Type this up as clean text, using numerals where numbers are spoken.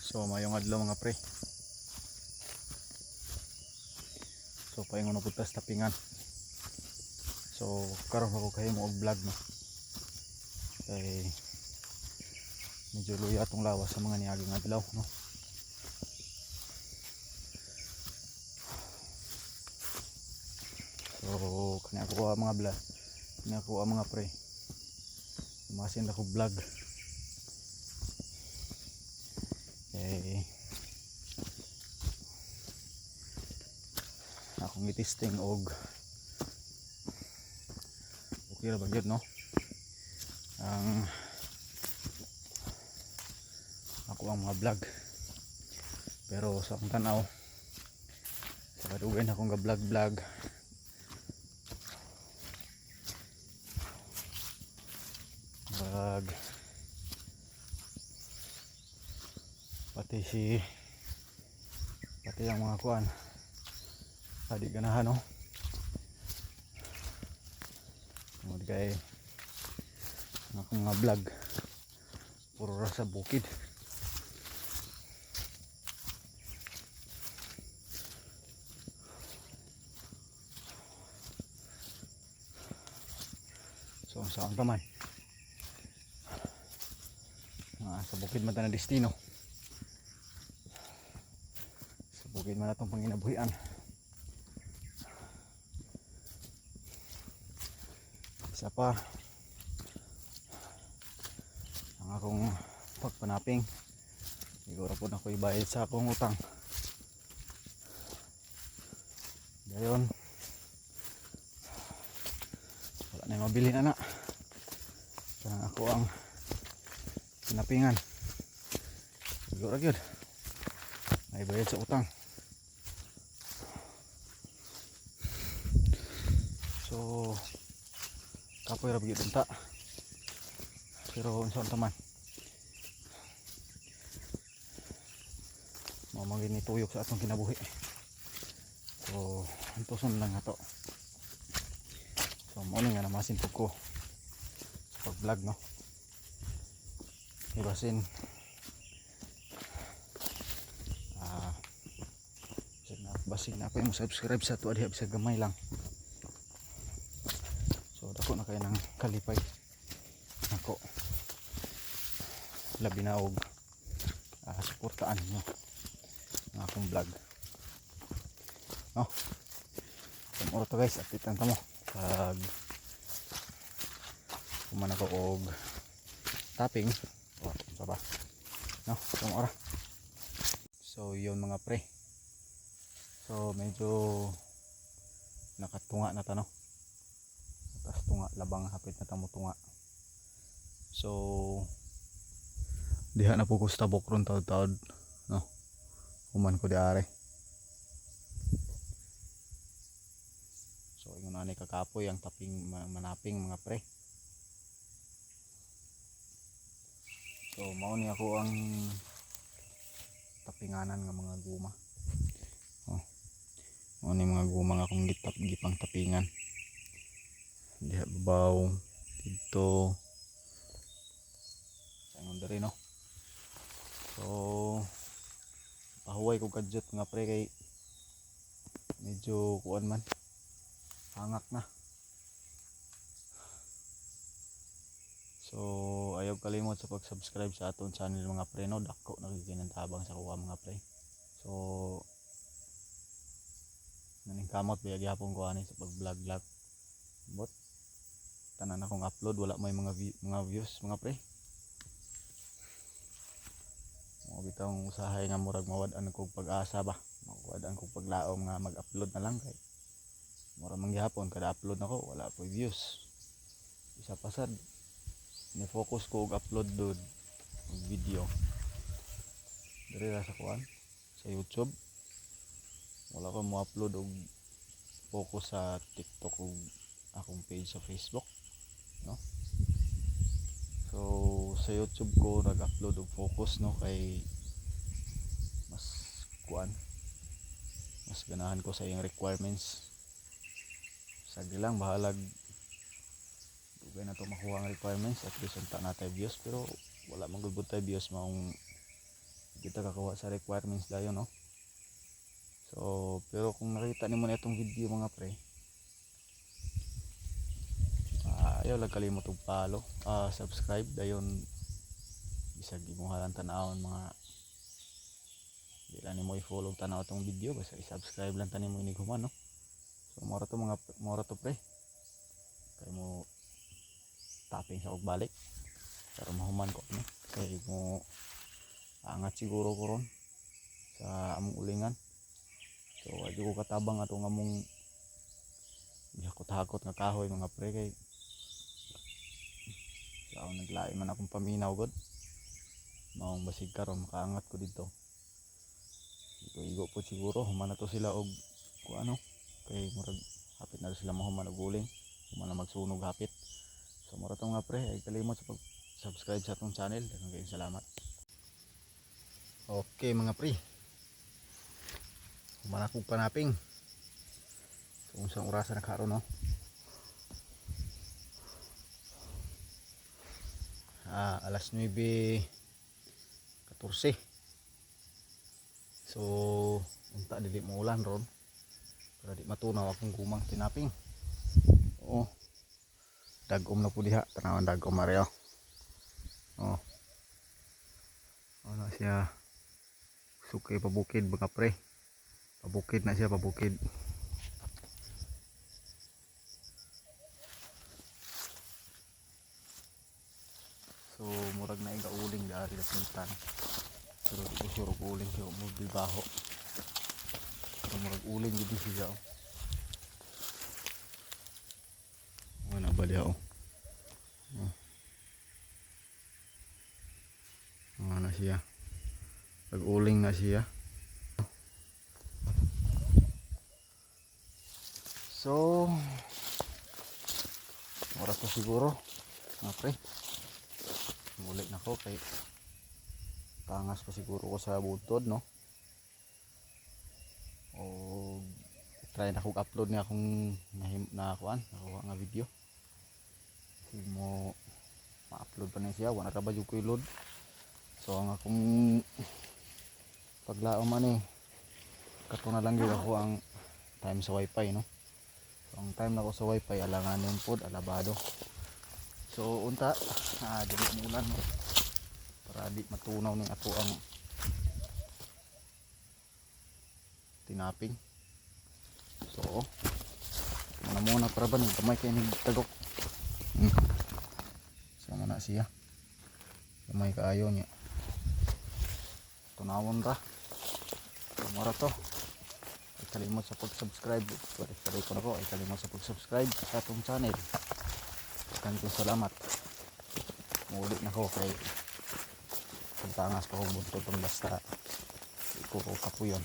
So mayong adlaw mga pre. So paingon na putas tapingan. So karon ako kayo mo og vlog no. Kay medyo luya atong lawas sa mga niaging adlaw no. So kani ako mga vlog. Kani ako mga pre. Masin ako vlog. Kay akong i-testing og okay ra ba gyud no ang ako ang mga vlog, pero sa akong tanaw sa kadugay na akong ga vlog pati ang mga kuan adi ganahan no. Tungod kay ang akong mga vlog puro ra sa bukid. So saan ka man sa bukid man ta na destino, sa bukid man atong panginabuhian. Isa pa ang akong pagpanaping, siguro po na ko ibayad sa akong utang. Dayon wala na mabili na parang ako ang pinapingan, siguro yun may bayad sa utang. So kapoy ra bigit unta, pero unsaon taman mao man gini tuyok sa atong kinabuhi. So antuson lang ato. So mo ni nga namasin pug ko pag vlog no. Ibasin basig na pa yung subscribe sa ato diha bisag gamay lang. So dako na kayo ng kalipay nako, labi na og suportaan nyo ang akong vlog no. Kamura to guys, update lang tamo pag kuman ako og tapping o baba no. Kamura. So yun mga pre, so medyo nakatunga na ta no. Tapos tunga labang hapit na tamo tunga. So diha na po ko sa tabok ron taod-taod no. Human ko di are. So ingon ani kakapoy ang taping manaping mga pre. So mao ni ako ang tapinganan nga mga guma. Oh. Mao ni mga guma nga akong gipang tapingan. Diha babaw dito sa ingon diri no. So pahuway ko kadyot nga pre kay medyo kuan man hangak na. So ayaw kalimot sa pag-subscribe sa aton channel mga pre no. Dako nagikinantabang sa kuha mga pre. So naningkamot biya gyapon ko ani sa pag-vlog bot tanan akong upload wala may mga views mga pre. Mo bitong usahay nga murag mawad-an kog pag-asa ba, mawad-an kog paglaom nga mag-upload na lang kay mura man gyapon kada upload nako wala po views. Isa pa sad ni focus ko og upload dud og video diri ra sa kuan sa YouTube. Wala ko mo upload og focus sa TikTok ug akong page sa Facebook no. So sa YouTube ko nag-upload og focus no kay mas kuan, mas ganahan ko sa iyang requirements. Sige lang bahalag dugay na to makuha ang requirements at least unta na tayo views, pero wala man gud tay views maong kita kakawa sa requirements dayon no. So pero kung nakita nimo na itong video mga pre, ayaw lang kalimot og follow, subscribe dayon bisag imuha lang tanawon mga di lang nimo i-follow tanaw tong video basta i-subscribe lang tanimo inig human no. So mora to pre, kay mo tapping sa og balik pero mahuman ko no, kay mo angat siguro ko ron sa among ulingan. So adyo ko katabang ato nga mong hakot-hakot nga kahoy mga pre, kay ako naglain man akong paminaw god maong basig karon makaangat ko dito. Igo po siguro human na to sila og kung ano, kay murag hapit na sila mahuman og uling, human na magsunog hapit. So mura to nga pre, ay kalimot sa pag-subscribe sa atong channel. Daghang kayong salamat. Okay mga pre, human akong panaping. So unsang orasan na karon no. Alas 9:14. So unta dili mo ulan ron para di matunaw akong gumang tinaping. Oo, dagom na po diha, tanawan dagom mareo. Oh, ano siya, sukay pabukid mga pre, pabukid na siya, pabukid. So murag na iga uling dari sa pintan, pero di ko sure uling siya mo bibaho. So murag uling gid siya. Ano ba diha oh. Ano siya, pag uling na siya. So oras na siguro mga pre, muli na ko kay tangas pa siguro ko sa butod no. O try na kong upload niya akong nakuha nga video. So mo ma-upload pa na siya, wala ra ba yung ko i-load. So ang akong paglaom man kato na lang gyud ako ang time sa wifi no. So ang time na ko sa wifi alanganin pod alabado. So unta dili mulan no, para di matunaw ning ato ang tinaping. So muna para ba ning kamay kay ning tagok. Sama na siya, kamay kaayo niya tunawon ra. Mura to, ay kalimot sa pag-subscribe. Balik ko na ko, ay kalimot sa pag-subscribe sa atong channel. Daghang salamat. Muli na ko kay pagtangas pa ko buntot basta iko kapuyon.